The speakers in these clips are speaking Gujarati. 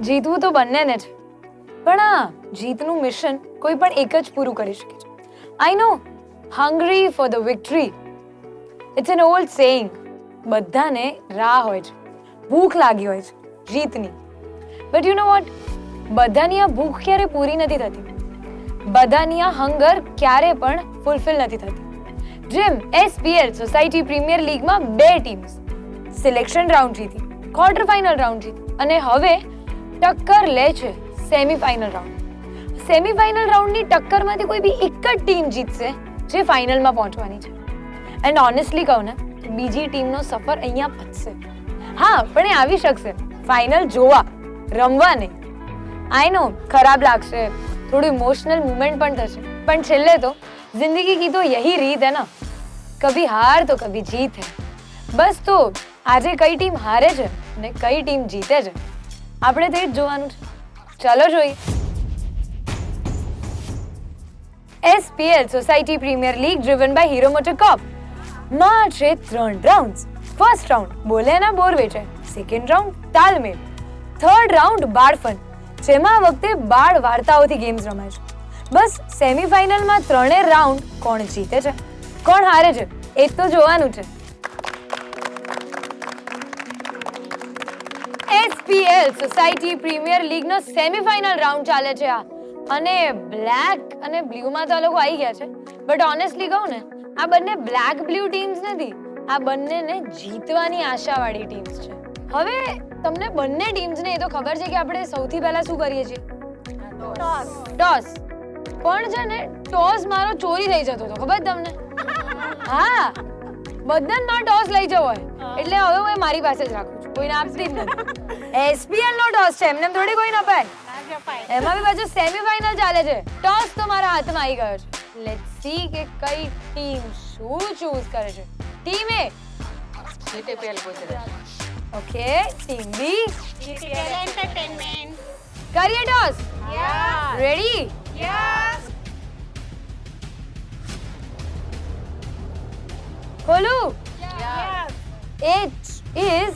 જીતવું તો બંનેને છે, પણ આ જીતનું મિશન કોઈ પણ એક જ પૂરું કરી શકે છે. I know, hungry for the victory. It's an old saying. બધાને રાહ હોય છે, ભૂખ લાગી હોય છે જીતની. બટ યુ નો વોટ, બધાની આ ભૂખ ક્યારે પૂરી નથી થતી. બધાની આ હંગર ક્યારે પણ ફૂલફિલ નથી થતી. જેમ SPL સોસાયટી પ્રીમિયર લીગમાં 2 ટીમ્સ સિલેક્શન રાઉન્ડ જીતી, ક્વાર્ટર ફાઇનલ રાઉન્ડ જીતી અને હવે ટક્કર લે છે સેમીફાઇનલ રાઉન્ડ. સેમીફાઇનલ રાઉન્ડની ટક્કરમાંથી કોઈ બી એક જ ટીમ જીતશે જે ફાઇનલમાં પહોંચવાની છે. એન્ડ ઓનેસ્ટલી કહું ને, બીજી ટીમનો સફર અહીંયા પતશે. હા, પણ એ આવી શકશે ફાઇનલ જોવા, રમવા નહીં. આઈ નો, ખરાબ લાગશે, થોડું ઇમોશનલ મુમેન્ટ પણ થશે, પણ છેલ્લે તો जिंदगी की तो यही रीत है ना, कभी हार तो कभी जीत है. बस तो આજે કઈ ટીમ હારે છે ને કઈ ટીમ જીતે છે, આપણે તે જ જોવાનું છે. ચાલો જોઈએ. SPL society premier league driven by Hero MotoCorp માં છે 3 રાઉન્ડ્સ. ફર્સ્ટ રાઉન્ડ બોલેના બોર વેચે, સેકન્ડ રાઉન્ડ તાલમેલ, થર્ડ રાઉન્ડ બાળ ફન, જેમાં આ વખતે બાળ વાર્તાઓથી ગેમ્સ રમાય છે. બસ સેમીફાઇનલમાં 3 રાઉન્ડ કોણ જીતે છે, કોણ હારે છે, એ તો જોવાનું છે. SPL સોસાયટી પ્રીમિયર લીગનો સેમીફાઇનલ રાઉન્ડ ચાલે છે આ, અને બ્લેક અને બ્લૂમાં તો આ લોકો આવી ગયા છે. બટ ઓનેસ્ટલી કહું ને, આ બંને બ્લેક બ્લુ ટીમ્સ નથી, આ બંનેને જીતવાની આશાવાળી ટીમ્સ છે. હવે તમને બંને ટીમ્સને એ તો ખબર છે કે આપણે સૌથી પહેલા શું કરીએ છીએ? ટોસ. પણ છે ને, ટોસ મારો ચોરી થઈ જતો હતો, ખબર તમને? હા, બધામાં ટોસ લઈ જવો હોય એટલે હવે હું મારી પાસે જ રાખું છું, કોઈને આપતી જ નથી. SPL નો ટોસ છે, એમને થોડી કોઈને અપાય. એમાં બી પાછું સેમીફાઇનલ ચાલે છે. ટોસ તો મારા હાથમાં આવી ગયો છે. લેટ્સ સી કે કઈ ટીમ શું ચૂઝ કરે છે. Team A GTPL Gujarat. Okay, team B GTPL entertainment. કરીએ ટોસ. યસ. રેડી? યસ. ખોલું. Yes. It is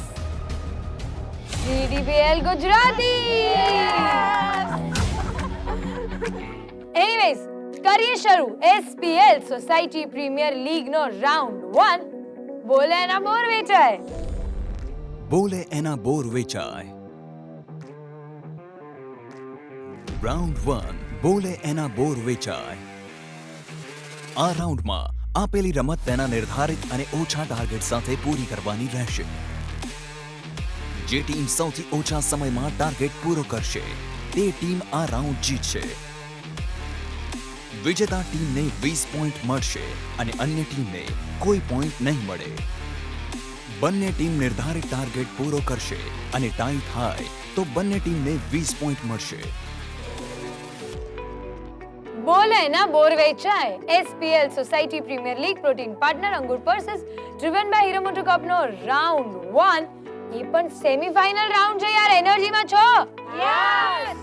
GTPL Gujarati. Anyways, કરીએ શરૂ SPL સોસાયટી પ્રીમિયર લીગ નો રાઉન્ડ 1. બોલે એના બોર વેચાય. બોલે એના બોર વેચાય. રાઉન્ડ 1. બોલે એના બોર વેચાય. આ રાઉન્ડમાં આપેલી રમત તેના નિર્ધારિત અને ઓછા ટાર્ગેટ સાથે પૂરી કરવાની રહેશે. જે ટીમ સૌથી ઓછા સમયમાં ટાર્ગેટ પૂરો કરશે તે ટીમ આ રાઉન્ડ જીતશે. વિજેતા ટીમને 20 પોઈન્ટ મળશે અને અન્ય ટીમને કોઈ પોઈન્ટ નહીં મળે. બંને ટીમ નિર્ધારિત ટાર્ગેટ પૂરો કરશે અને ટાઈ થાય તો બંને ટીમને 20 પોઈન્ટ મળશે. બોલે એના બોર વેચાય. SPL society premier league protein partner Ankur versus driven by Hero MotoCorp નો રાઉન્ડ 1. એ પણ સેમીફાઇનલ રાઉન્ડ છે યાર, એનર્જીમાં છો? Yes.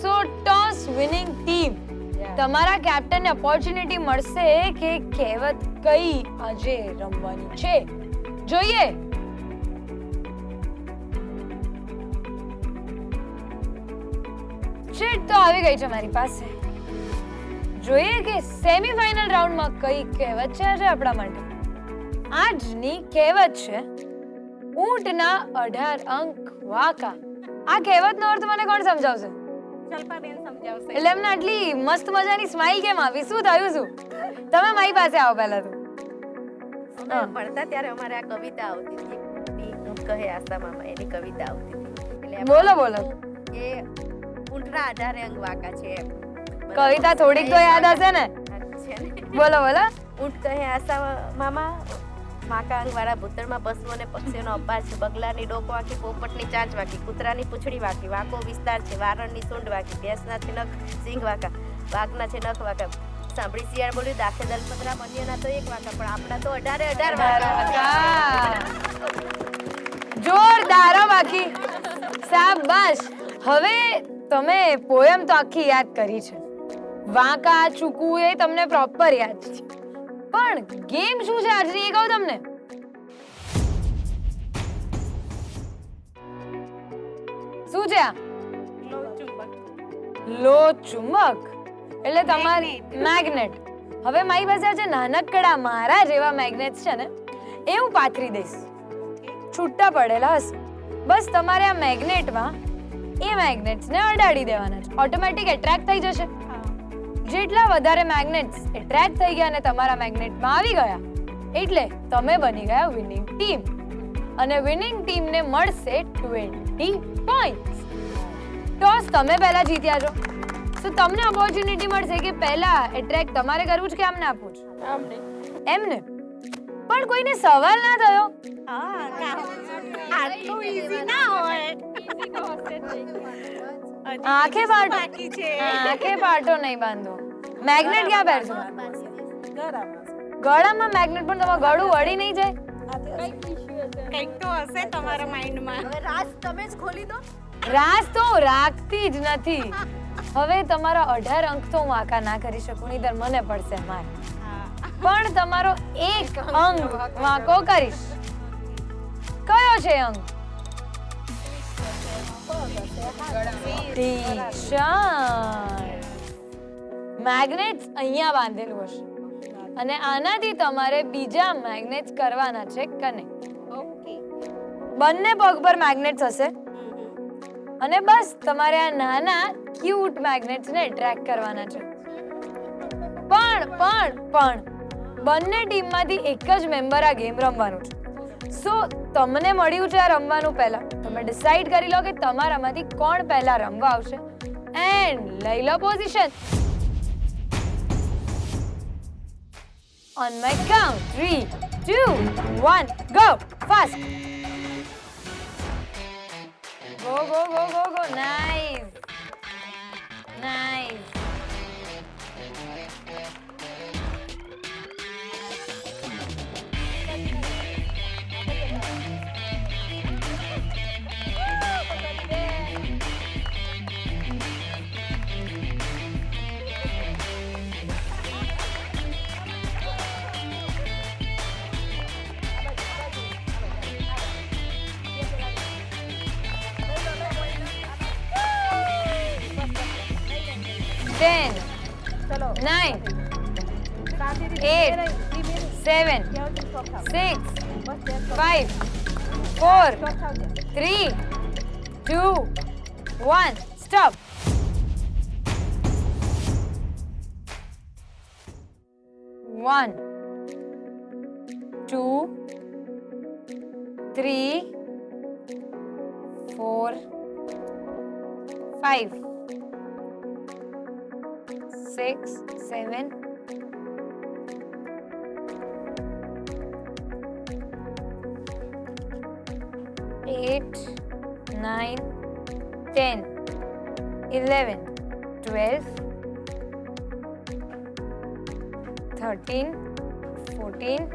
So toss winning team, તમારા કેપ્ટનને ઓપોર્ચ્યુનિટી મળશે કે કહેવત કઈ આજે રમવાની છે. જોઈએ. ચીટ તો આવી ગઈ છે મારી પાસે. જોઈએ કે સેમીફાઇનલ રાઉન્ડમાં કઈ કહેવત છે આજે આપણા માટે. આજની કહેવત છે ઊંટના 18 અંક વાંકા. આ કહેવતનો અર્થ મને કોણ સમજાવશે? શલ્પાબેન સમજાવશે. એટલે એમને આટલી મસ્ત મજાની સ્માઈલ કેમ આવી? શું થયું? શું તમે મારી પાસે આવો પહેલા તો. ભણતા ત્યારે અમારે આ કવિતા આવતી હતી, ઊંટ કહે આશા મામા, એની કવિતા આવતી હતી. એટલે બોલો બોલો. કે ઊંટના 18 અંગ વાંકા છે. કવિતા થોડીક તો યાદ હશે ને? બોલો બોલો. ઊંટ કહે આશા મામા, માકા અંગ વાળા ભૂતળમાં પશુઓને પક્ષીઓનો અપાર છે. બગલાની ડોક વાંકી, પોપટની ચાંચ વાંકી, કૂતરાની પૂંછડી વાંકી, વાંકો વિસ્તાર છે. વારણની સૂંઢ વાંકી, ભેંસના છે નખ સિંગ વાંકા, વાઘના છે નખ વાંકા. સાંભળી શિયાળ બોલ્યું દાખે દલપતરામ, અન્યના તો એક વાંકા, પણ આપણા તો 18 વાંકા. જોરદાર બાકી. શાબાશ. હવે તમે પોયમ તો આખી યાદ કરી છે, વાંકા ચૂકવું એ તમને પ્રોપર યાદ છે, પણ ગેમ શું છે આજની એ કહું તમને. શું છે આ? લો ચુંબક એટલે તમારી મેગ્નેટ. હવે મારી પાસે આ જે નાનકડા મારા જેવા મેગ્નેટ્સ છે ને એ હું પાથરી દઈશ. છૂટા પડેલા હશે. બસ તમારે આ મેગ્નેટમાં એ મેગ્નેટ્સને અડાડી દેવાના છે. ઓટોમેટિક એટ્રેક્ટ થઈ જશે. જેટલા વધારે મેગ્નેટ્સ એટ્રેક્ટ થઈ ગયા અને તમારા મેગ્નેટમાં આવી ગયા એટલે તમે બની ગયા વિનિંગ ટીમ. અને વિનિંગ ટીમને મળશે 20 પોઈન્ટ્સ. ટોસ તમે પહેલા જીત્યા છો, તો તમને ઓપોર્ચ્યુનિટી મળશે કે પહેલા એટ્રેક્ટ તમારે કરવું છે કે આમને આપવું છે? એમને. પણ કોઈને સવાલ ના થયો. આંખે પાટો નહીં બાંધો. મેગ્નેટ ક્યાં પહેરશો? ગળામાં મેગ્નેટ, પણ તમારું ગળું વળી નહીં જાય? કંઈક તો હશે તમારા માઇન્ડમાં. હવે રાજ તમે જ ખોલી દો. રાસ તો હું રાખતી જ નથી. હવે તમારા 18 અંક તો હું વાંકા ના કરી શકું, નહીંતર મને પડશે માર. પણ તમારો એક અંક વાંકો કરીશ. કયો છે અંક? ટી-શર્ટ. મેગ્નેટ્સ અહીંયા બાંધેલું હશે અને આનાથી તમારે બીજા મેગ્નેટ્સ કરવાના છે કનેક્ટ. બંને પગ પર મેગ્નેટ્સ હશે અને બસ તમારે આ નાના ક્યુટ મેગ્નેટ્સને એટ્રેક્ટ કરવાના છે. પણ બંને ટીમમાંથી એક જ મેમ્બર આ ગેમ રમવાનું છે. સો તમને મળ્યું છે આ રમવાનું પહેલા. તમે ડિસાઈડ કરી લો કે તમારામાંથી કોણ પહેલા રમવા આવશે એન્ડ લઈ લો position. On my count, 3, 2, 1, go! Fast! Go, go, go, go, go! Nice! Nice! Ten, 9, 8, 7, 6, 5, 4, 3, 2, 1. Stop. One, 2, 3, 4, 5, 6, 7, 8, 9, 10, 11, 12, 13, 14,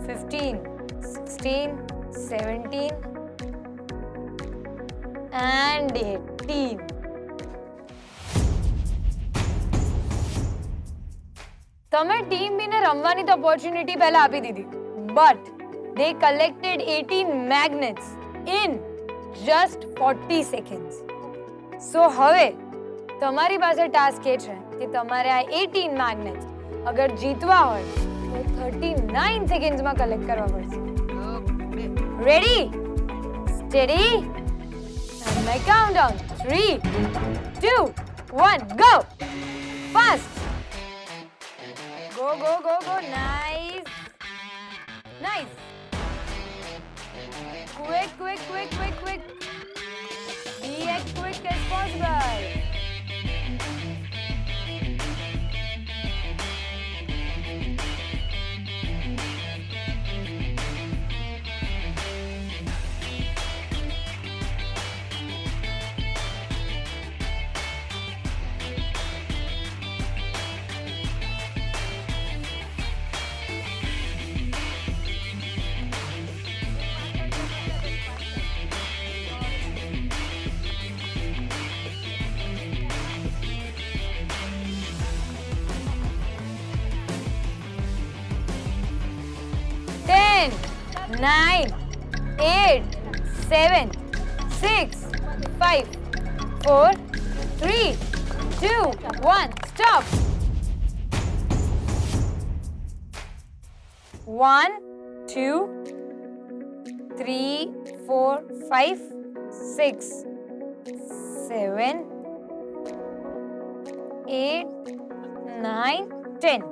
15, 16, 17, and 18. તમે ટીમ બીને રમવાની તો ઓપોર્ચ્યુનિટી પહેલા આપી દીધી, but they collected 18 magnets in just 40 seconds. So હવે તમારી પાસે ટાસ્ક એ છે કે તમારે આ 18 magnets અગર જીતવા હોય તો 39 સેકન્ડ્સમાં કલેક્ટ કરવા પડશે. Ready? Steady? And my countdown 3, 2, 1, go! Fast! Go, go, go, go. Nice. Nice. Quick, quick, quick, quick, quick. Be as quick as possible. Ten, 9, 8, 7, 6, 5, 4, 3, 2, 1, stop. 1, 2, 3, 4, 5, 6, 7, 8, 9, 10.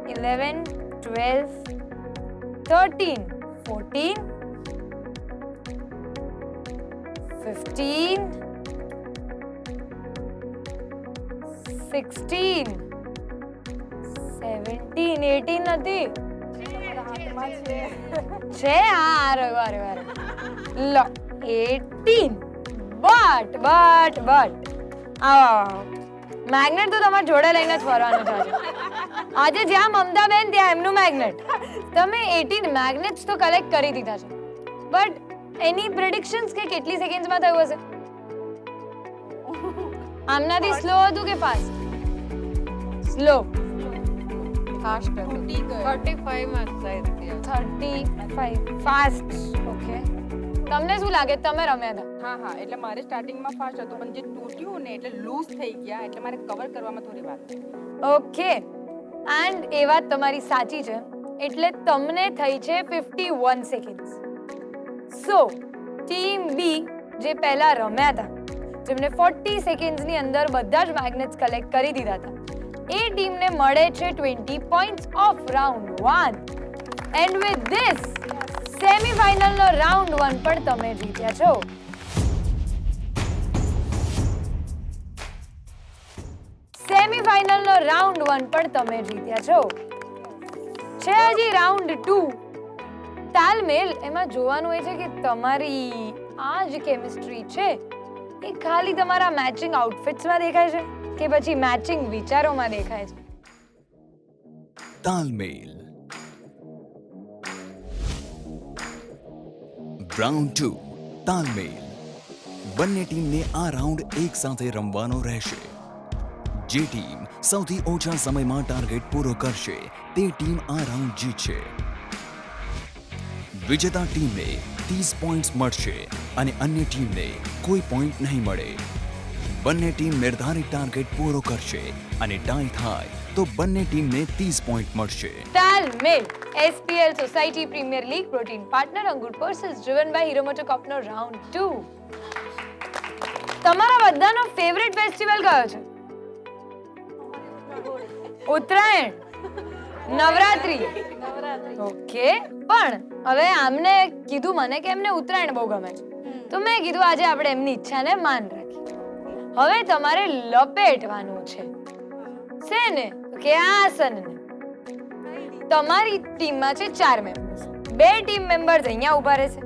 11, 12, 13, 14, 15, 16, 17, 18 નથી છે આ રહ્યો લો 18 બટ મેગ્નેટ તો તમારે જોડે લઈને જ ફરવાનું છે આજે જ્યાં મમતાબેન ત્યાં એમનું મેગ્નેટ તમે 18 મેગ્નેટ્સ તો કલેક્ટ કરી દીધા છે બટ એની પ્રેડિક્શન્સ કે કેટલી સેકન્ડ્સમાં થયું હશે આમનાથી સ્લો હતું કે ફાસ્ટ સ્લો ફાસ્ટ 35 માં સાઈઝ 35 ફાસ્ટ ઓકે તમને શું લાગે તમે રમ્યા હતા હા એટલે મારે સ્ટાર્ટિંગમાં ફાસ્ટ હતું પણ જે તૂટ્યું ને એટલે લૂઝ થઈ ગયા એટલે મારે કવર કરવામાં થોડી વાર લાગી. ઓકે એન્ડ એ વાત તમારી સાચી છે એટલે તમને થઈ છે 51 સેકન્ડ્સ સો ટીમ બી જે પહેલા રમ્યા હતા જેમને 40 સેકન્ડ્સની અંદર બધા જ મેગ્નેટ્સ કલેક્ટ કરી દીધા હતા એ ટીમને મળે છે 20 points of round 1 and with this સેમીફાઇનલનો રાઉન્ડ 1 પણ તમે જીત્યા છો સેમીફાઇનલનો રાઉન્ડ 1 પણ તમે જીત્યા છો છે હજી રાઉન્ડ 2 તાલમેલ એમાં જોવાનું એ છે કે તમારી આ જે કેમિસ્ટ્રી છે એ ખાલી તમારા મેચિંગ આઉટફિટ્સમાં દેખાય છે કે પછી મેચિંગ વિચારોમાં દેખાય છે તાલમેલ રાઉન્ડ 2 તાલમેલ બંને ટીમને આ રાઉન્ડ એક સાથે રમવાનો રહેશે જે ટીમ સૌથી ઓછા સમયમાં ટાર્ગેટ પૂરો કરશે તે ટીમ આ રાઉન્ડ જીતશે વિજેતા ટીમને 30 પોઈન્ટ્સ મળશે અને અન્ય ટીમને કોઈ પોઈન્ટ નહીં મળે બંને ટીમ નિર્ધારિત ટાર્ગેટ પૂરો કરશે અને ટાઈ થાય તો બંને ટીમને 30 પોઈન્ટ મળશે તાલમેલ SPL society premier league protein partner Ankur versus driven by Hero મોટોકોર્પનો રાઉન્ડ 2 તમારા બધાનો ફેવરિટ ફેસ્ટિવલ કયો છે ઉત્તરાયણ નવરાત્રી ઓકે પણ હવે આમને કીધું મને કે એમને ઉત્તરાયણ બહુ ગમે છે તો મેં કીધું આજે આપણે એમની ઈચ્છાને માન રાખીએ હવે તમારે લપેટવાનું છે શેને કે આસનને તમારી ટીમમાં છે 4 મેમ્બર્સ 2 ટીમ મેમ્બર્સ અહીંયા ઊભા રહેશે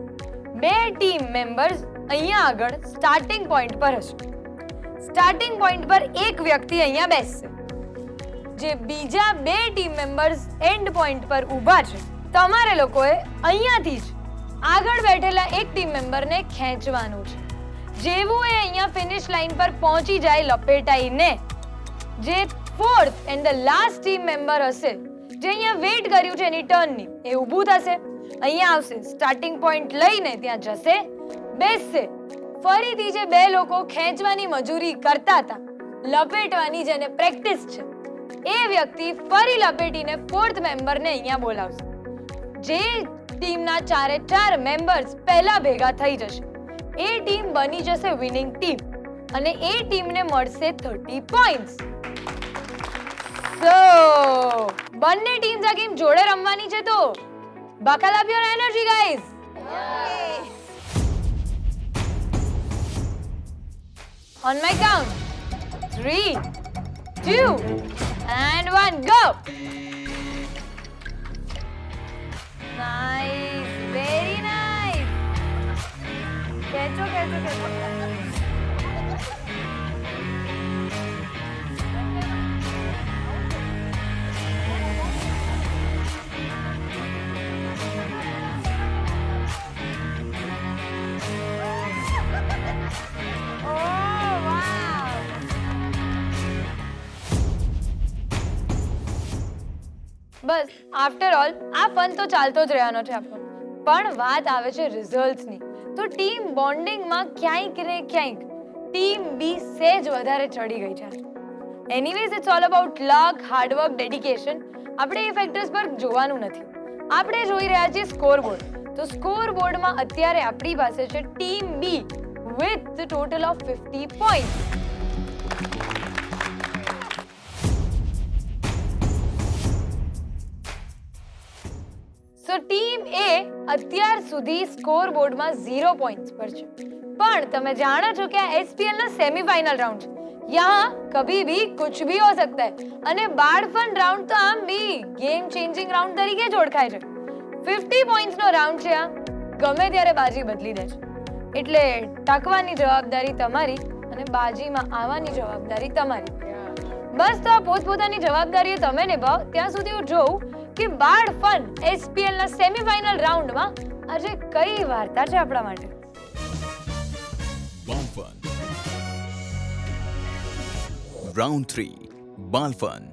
2 ટીમ મેમ્બર્સ અહીંયા આગળ સ્ટાર્ટિંગ પોઈન્ટ પર હશે સ્ટાર્ટિંગ પોઈન્ટ પર એક વ્યક્તિ અહીંયા બેસશે જે બીજા 2 ટીમ મેમ્બર્સ એન્ડ પોઈન્ટ પર ઊભા છે તમારે લોકોએ અહીંયાથી જ આગળ બેઠેલા એક ટીમ મેમ્બરને ખેંચવાનું છે જેવું એ અહીંયા ફિનિશ લાઈન પર પહોંચી જાય લપેટાઈને જે fourth and the last team member હશે જે અહીંયા વેઇટ કર્યું છે એની ટર્નની એ ઊભું થશે અહીંયા આવશે સ્ટાર્ટિંગ પોઈન્ટ લઈને ત્યાં જશે બેસશે ફરીથી જે 2 લોકો ખેંચવાની મજૂરી કરતા હતા લપેટવાની જેને પ્રેક્ટિસ છે એ વ્યક્તિ ફરી લપેટીને ફોર્થ મેમ્બરને અહીંયા બોલાવશે જે ટીમના 4 મેમ્બર્સ પહેલા ભેગા થઈ જશે એ ટીમ બની જશે વિનિંગ ટીમ અને એ ટીમને મળશે 30 પોઈન્ટ્સ સો બંને ટીમ્સ આ ગેમ જોડે રમવાની છે તો buckle up your energy guys On my count 3 2 and 1 go nice very nice ખેંચો બસ આફ્ટર ઓલ આ ફન તો ચાલતો જ રહેવાનો છે આપણો પણ વાત આવે છે રિઝલ્ટ્સની તો ટીમ બોન્ડિંગમાં ક્યાંક ને ક્યાંક ટીમ બી સેજ વધારે ચડી ગઈ છે. Anyways it's all about luck, hard work, dedication. આપણે એ ફેક્ટર્સ પર જોવાનું નથી. આપણે જોઈ રહ્યા છીએ સ્કોરબોર્ડ. તો સ્કોરબોર્ડમાં અત્યારે આપણી પાસે છે team B with the total of 50 point. So team A અત્યાર સુધી સ્કોરબોર્ડમાં 0 પોઈન્ટ્સ પર છે. પણ તમે જાણો છો કે આ એસપીએલ ના સેમીફાઇનલ રાઉન્ડ છે. यहाँ कभी भी कुछ भी हो सकता है. અને બાળફન રાઉન્ડ તો આમ બી ગેમ ચેન્જિંગ રાઉન્ડ તરીકે જ ઓળખાય છે. 50 પોઈન્ટ્સ નો રાઉન્ડ છે આ. ગમે ત્યારે બાજી બદલી દે છે. એટલે ટકવાની જવાબદારી તમારી અને બાજીમાં આવવાની જવાબદારી તમારી. બસ તો આ પોતપોતાની જવાબદારીઓ તમે નિભાવો. ત્યાં સુધી હું જોઉં કે બાળફન એસપીએલ ના સેમીફાઇનલ રાઉન્ડમાં આજે કઈ વાર્તા છે આપણા માટે. રાઉન્ડ 3 બાલફન.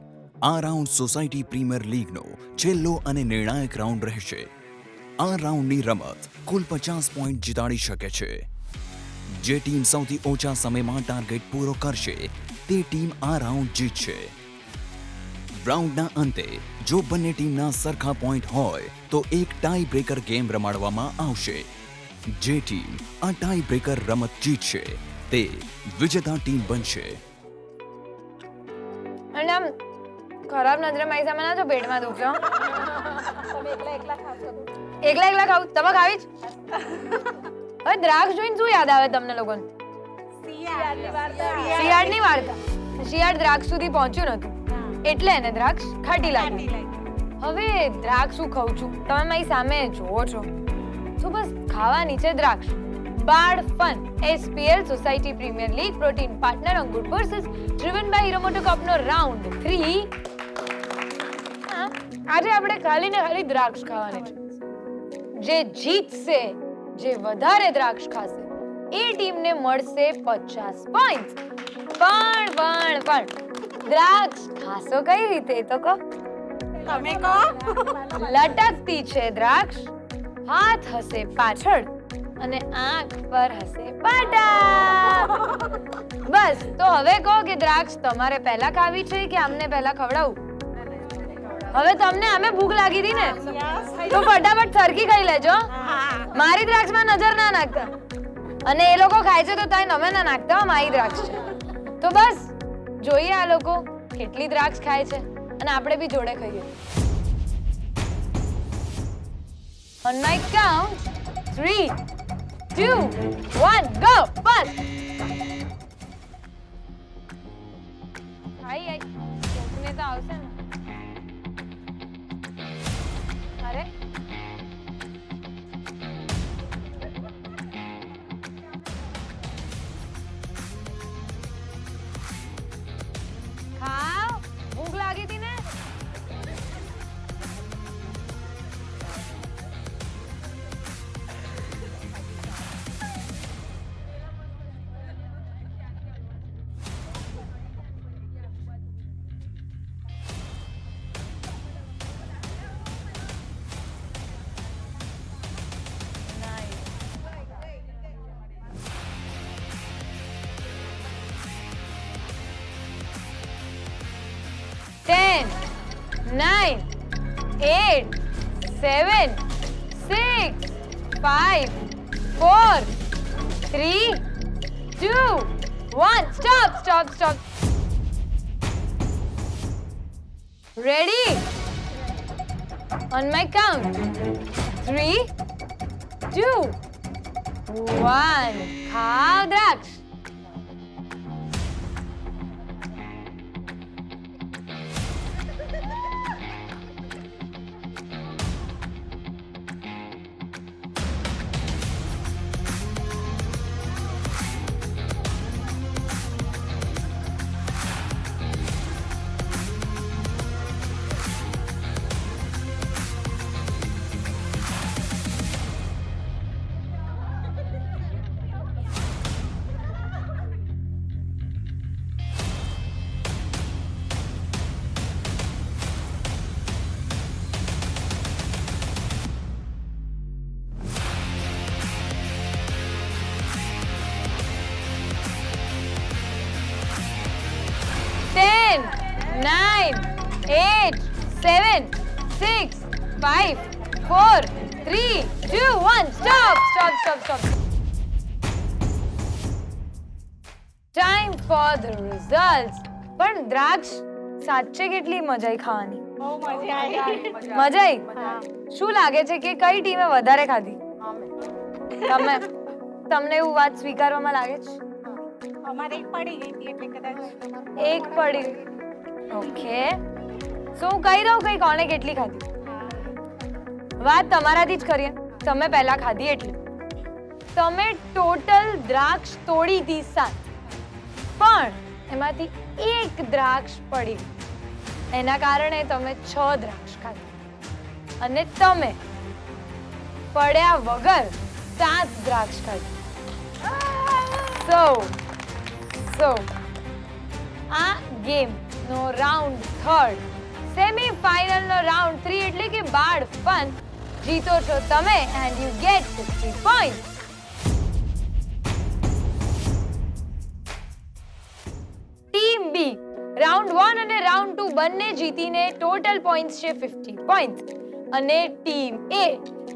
આ રાઉન્ડ સોસાયટી પ્રીમિયર લીગનો છેલ્લો અને નિર્ણાયક રાઉન્ડ રહેશે. આ રાઉન્ડની રમત કુલ 50 પોઈન્ટ જીતાડી શકે છે. જે ટીમ સૌથી ઓછા સમયમાં ટાર્ગેટ પૂરો કરશે તે ટીમ આ રાઉન્ડ જીતશે. રાઉન્ડના અંતે જો બંને ટીમના સરખા પોઈન્ટ હોય તો એક ટાઈ બ્રેકર ગેમ રમાડવામાં આવશે. જે ટીમ આ ટાઈ બ્રેકર રમત જીતશે તે વિજેતા ટીમ બનશે. અને આમ ખરાબ નજરે મારી સામે ના જો, પેટમાં દુખે. એકલા ખાવ? તમે ખાવી જ? હવે દ્રાક્ષ જોઈને શું યાદ આવે તમને લોકોને? શિયાળની વાર્તા. શિયાળ દ્રાક્ષ સુધી પહોંચ્યું નતું એટલે એને દ્રાક્ષ ખાટી લાગી. હવે દ્રાક્ષ હું ખાઉં છું, તમે મારી સામે જોવો છો, તો બસ ખાવાની છે દ્રાક્ષ. બાળફન SPL society premier league protein partner Ankur versus driven by Hero MotoCorp નો રાઉન્ડ 3. આજે આપણે ખાલી ને ખાલી દ્રાક્ષ ખાવાની છે. જે જીતશે, જે વધારે દ્રાક્ષ ખાશે એ ટીમને મળશે 50 પોઈન્ટ. પણ દ્રાક્ષ ખાશો કઈ રીતે એ તો કહો. તમે કહો. લટકતી છે દ્રાક્ષ, હાથ હશે પાછળ અને આંખ પર હશે પાટા. બસ તો હવે કહો કે દ્રાક્ષ તમારે પહેલા ખાવી છે કે અમને પહેલા ખવડાવું? હવે તમને આમે ભૂખ લાગી હતી ને, તો ફટાફટ સરખી ખાઈ લેજો. મારી દ્રાક્ષમાં નજર ના નાખતા. અને એ લોકો ખાય છે તો તાય તમે ના નાખતા. મારી દ્રાક્ષ છે તો બસ જોઈએ આ લોકો કેટલી દ્રાક્ષ ખાય છે અને આપણે બી જોડે ખાઈએ. On my count 3, 2, 1, go! First. આઈ કોકને તો આવશે ને. અરે ખાઓ, ભૂખ લાગી હતી ને. Ten, 9, 8, 7, 6, 5, 4, 3, 2, 1. Stop. Ready? On my count 3, 2, 1. ખાઓ દ્રાક્ષ. 9, 8, 7, 6, 5, 4, 3, 2, 1. Stop. Time for the results. પણ દ્રાક્ષ સાચે કેટલી મજા આવી ખાવાની? બહુ મજા આવી. મજા આવી? શું લાગે છે કે કઈ ટીમે વધારે ખાધી? તમને એવું વાત સ્વીકારવામાં લાગે છે? અમારે એક પડી ગઈ હતી એટલે કદાચ એક પડી. ઓકે, સો હું કહી દઉં કઈ કોણે કેટલી ખાધી? વાત તમારાથી જ કરીએ. તમે પહેલા ખાધી એટલે તમે ટોટલ દ્રાક્ષ તોડી હતી 7, પણ એમાંથી એક દ્રાક્ષ પડી ગઈ. એના કારણે તમે 6 દ્રાક્ષ ખાધી અને તમે પડ્યા વગર 7 દ્રાક્ષ ખાધી. સો આ ગેમ નો રાઉન્ડ 3rd, સેમીફાઇનલ નો રાઉન્ડ 3 એટલે કે બાળ ફન જીતો છો તમે and you get 50 point. Team B round 1 અને રાઉન્ડ 2 બંને જીતીને ટોટલ પોઈન્ટ્સ છે 50 પોઈન્ટ્સ અને ટીમ એ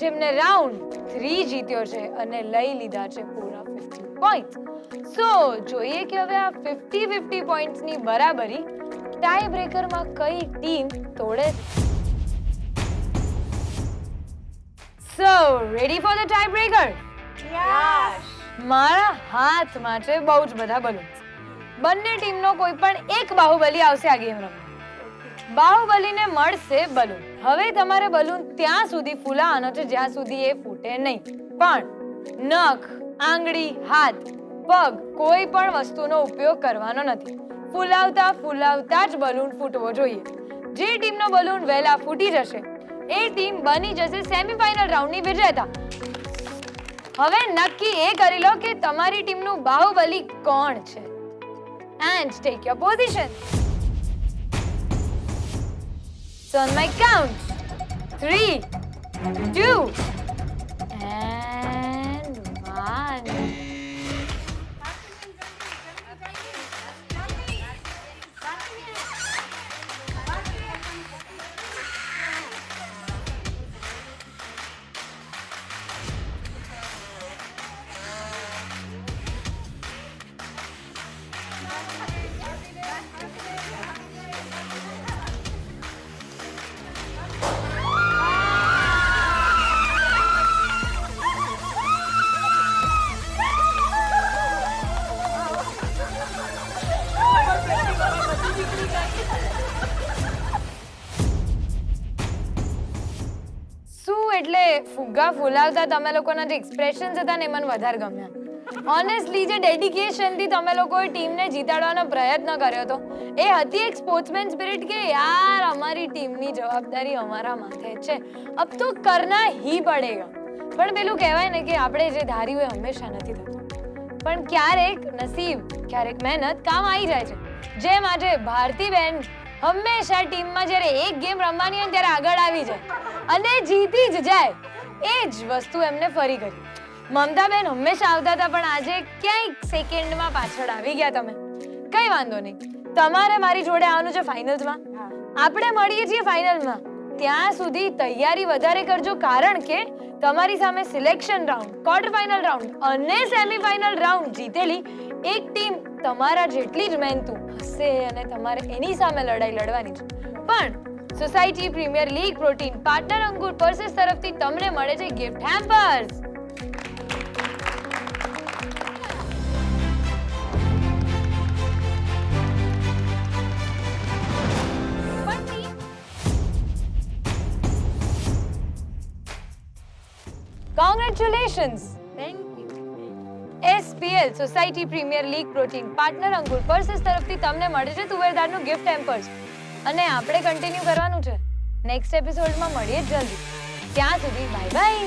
જેમને રાઉન્ડ 3 જીત્યો છે અને લઈ લીધા છે પૂરા 50 પોઈન્ટ્સ. સો જોઈએ કે હવે આ 50-50 પોઈન્ટ્સ ની બરાબરી ટાઈ બ્રેકરમાં કઈ ટીમ તોડે. સો ready for the tie breaker? મારા હાથમાં છે બહુ જ બધા બલૂન્સ. બંને ટીમનો કોઈ પણ એક બાહુબલી આવશે આ ગેમ રમવા. બાહુબલીને મળશે બલૂન. હવે તમારે બલૂન ત્યાં સુધી ફૂલાવાનો છે જ્યાં સુધી એ ફૂટે નહીં. પણ નખ, આંગળી, હાથ, પગ કોઈ પણ વસ્તુનો ઉપયોગ કરવાનો નથી. ફૂલાવતા જ બલૂન ફૂટવો જોઈએ. જે ટીમનો બલૂન વહેલા ફૂટી જશે એ ટીમ બની જશે સેમીફાઇનલ રાઉન્ડની વિજેતા. હવે નક્કી એ કરી લો કે તમારી ટીમનું બાહુબલી કોણ છે. And take your position. So on my count, 3, 2, and 1. એટલે ફુગ્ગા ફૂલાવતા તમે લોકોના જે એક્સપ્રેશન્સ હતા ને મને વધારે ગમ્યા. ઓનેસ્ટલી જે ડેડિકેશનથી તમે લોકોએ ટીમને જીતાડવાનો પ્રયત્ન કર્યો હતો એ હતી એક સ્પોર્ટ્સમેન સ્પિરિટ કે યાર અમારી ટીમની જવાબદારી અમારા માથે છે, અબ તો કરના હી પડેગા. પણ પેલું કહેવાય ને કે આપણે જે ધાર્યું એ હંમેશા નથી થતું, પણ ક્યારેક નસીબ, ક્યારેક મહેનત કામ આવી જાય છે. જેમ આજે ભારતીબેન હંમેશા ટીમમાં જ્યારે એક ગેમ રમવાની હોય ત્યારે આગળ આવી જાય અને જીતી જ જાય. એ જ વસ્તુ એમને ફરી કરી. મમતાબેન હંમેશા આવતા હતા પણ આજે ક્યાંય સેકન્ડમાં પાછળ આવી ગયા તમે. કઈ વાંધો નહીં, તમારે મારી જોડે આવવાનું છે ફાઇનલ્સમાં. આપણે મળીએ છીએ ફાઇનલમાં. ત્યાં સુધી તૈયારી વધારે કરજો, કારણ કે તમારી સામે selection round, quarter final round અને સેમીફાઇનલ રાઉન્ડ જીતેલી એક ટીમ તમારા જેટલી જ મહેનતુ હશે અને તમારે એની સામે લડાઈ લડવાની છે. પણ society premier league protein partner Ankur પર્સેસ તરફથી તમને મળે છે gift hampers. Congratulations! Thank you. SPL society premier league protein partner Ankur પર્સેસ તરફથી તમને મળે છે તુવેરદારનું ગિફ્ટ હેમ્પર્સ. અને આપણે કન્ટિન્યુ કરવાનું છે. નેક્સ્ટ એપિસોડમાં મળીએ જલ્દી. ત્યાં સુધી બાય બાય.